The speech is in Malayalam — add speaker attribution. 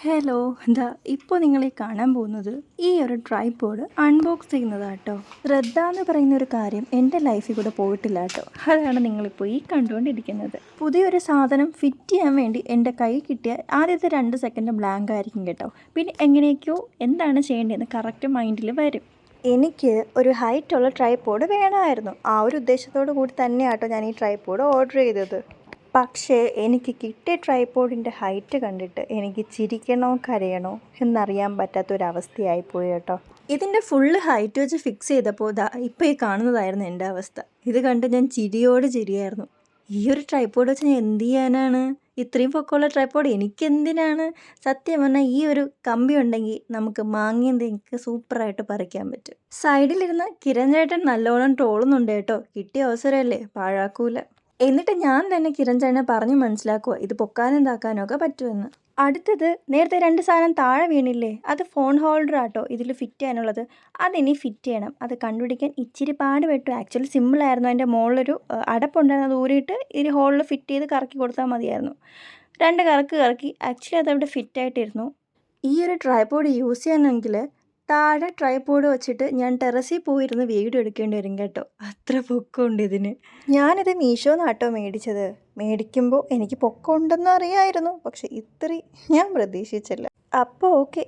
Speaker 1: ഹലോ, എന്താ ഇപ്പോൾ നിങ്ങളീ കാണാൻ പോകുന്നത് ഈ ഒരു ട്രൈപോഡ് അൺബോക്സ് ചെയ്യുന്നതാട്ടോ. ശ്രദ്ധ എന്ന് പറയുന്ന ഒരു കാര്യം എൻ്റെ ലൈഫിൽ കൂടെ പോയിട്ടില്ല കേട്ടോ. അതാണ് നിങ്ങളിപ്പോൾ ഈ കണ്ടുകൊണ്ടിരിക്കുന്നത്. പുതിയൊരു സാധനം ഫിറ്റ് ചെയ്യാൻ വേണ്ടി എൻ്റെ കൈ കിട്ടിയ ആദ്യത്തെ 2 സെക്കൻഡ് ബ്ലാങ്ക് ആയിരിക്കും കേട്ടോ. പിന്നെ എങ്ങനെയൊക്കെയോ എന്താണ് ചെയ്യേണ്ടതെന്ന് കറക്റ്റ് മൈൻഡിൽ വരും. എനിക്ക് ഒരു ഹൈറ്റുള്ള ട്രൈപോഡ് വേണമായിരുന്നു. ആ ഒരു ഉദ്ദേശത്തോടു കൂടി തന്നെയാട്ടോ ഞാൻ ഈ ട്രൈപോഡ് ഓർഡർ ചെയ്തത്. പക്ഷേ എനിക്ക് കിട്ടിയ ട്രൈപോഡിൻ്റെ ഹൈറ്റ് കണ്ടിട്ട് എനിക്ക് ചിരിക്കണോ കരയണോ എന്നറിയാൻ പറ്റാത്തൊരവസ്ഥയായിപ്പോയി കേട്ടോ. ഇതിൻ്റെ ഫുള്ള് ഹൈറ്റ് വെച്ച് ഫിക്സ് ചെയ്തപ്പോൾ ഇപ്പോൾ ഈ കാണുന്നതായിരുന്നു എൻ്റെ അവസ്ഥ. ഇത് കണ്ട് ഞാൻ ചിരിയോട് ചിരിയായിരുന്നു. ഈ ഒരു ട്രൈപോഡ് വെച്ച് ഞാൻ എന്ത് ചെയ്യാനാണ്? ഇത്രയും പൊക്കമുള്ള ട്രൈപോഡ് എനിക്കെന്തിനാണ്? സത്യം പറഞ്ഞാൽ ഈ ഒരു കമ്പി ഉണ്ടെങ്കിൽ നമുക്ക് മാങ്ങയും തേങ്ങയൊക്കെ സൂപ്പറായിട്ട് പറിക്കാൻ പറ്റും. സൈഡിലിരുന്ന് കിരൺ ചേട്ടൻ നല്ലോണം ട്രോളുന്നുണ്ട് കേട്ടോ. കിട്ടിയ അവസരമല്ലേ, പാഴാക്കൂല. എന്നിട്ട് ഞാൻ തന്നെ കിരൺ ചേട്ടനെ പറഞ്ഞ് മനസ്സിലാക്കുക ഇത് പൊക്കാനും താക്കാനും ഒക്കെ പറ്റുമെന്ന്. അടുത്തത് നേരത്തെ 2 സാധനം താഴെ വീണില്ലേ, അത് ഫോൺ ഹോൾഡർ ആട്ടോ ഇതിൽ ഫിറ്റ് ചെയ്യാനുള്ളത്. അതിനി ഫിറ്റ് ചെയ്യണം. അത് കണ്ടുപിടിക്കാൻ ഇച്ചിരി പാട് പെട്ടു. ആക്ച്വലി സിമ്പിളായിരുന്നു. അതിൻ്റെ മുകളിലൊരു അടപ്പുണ്ടായിരുന്നു. അത് ഊരിയിട്ട് ഈ ഹോളിൽ ഫിറ്റ് ചെയ്ത് കറക്കി കൊടുത്താൽ മതിയായിരുന്നു. 2 കറക്കി ആക്ച്വലി അതവിടെ ഫിറ്റായിട്ടിരുന്നു. ഈ ഒരു ട്രൈപോഡ് യൂസ് ചെയ്യണമെങ്കിൽ താഴെ ട്രൈപോഡ് വെച്ചിട്ട് ഞാൻ ടെറസിൽ പോയിരുന്ന് വീഡിയോ എടുക്കേണ്ടി വരും കേട്ടോ. അത്ര പൊക്കമുണ്ട് ഇതിന്. ഞാനിത് മീഷോന്നാട്ടോ മേടിച്ചത്. മേടിക്കുമ്പോൾ എനിക്ക് പൊക്കമുണ്ടെന്ന് അറിയാമായിരുന്നു, പക്ഷെ ഇത്രയും ഞാൻ പ്രതീക്ഷിച്ചില്ല. അപ്പോൾ ഓക്കെ.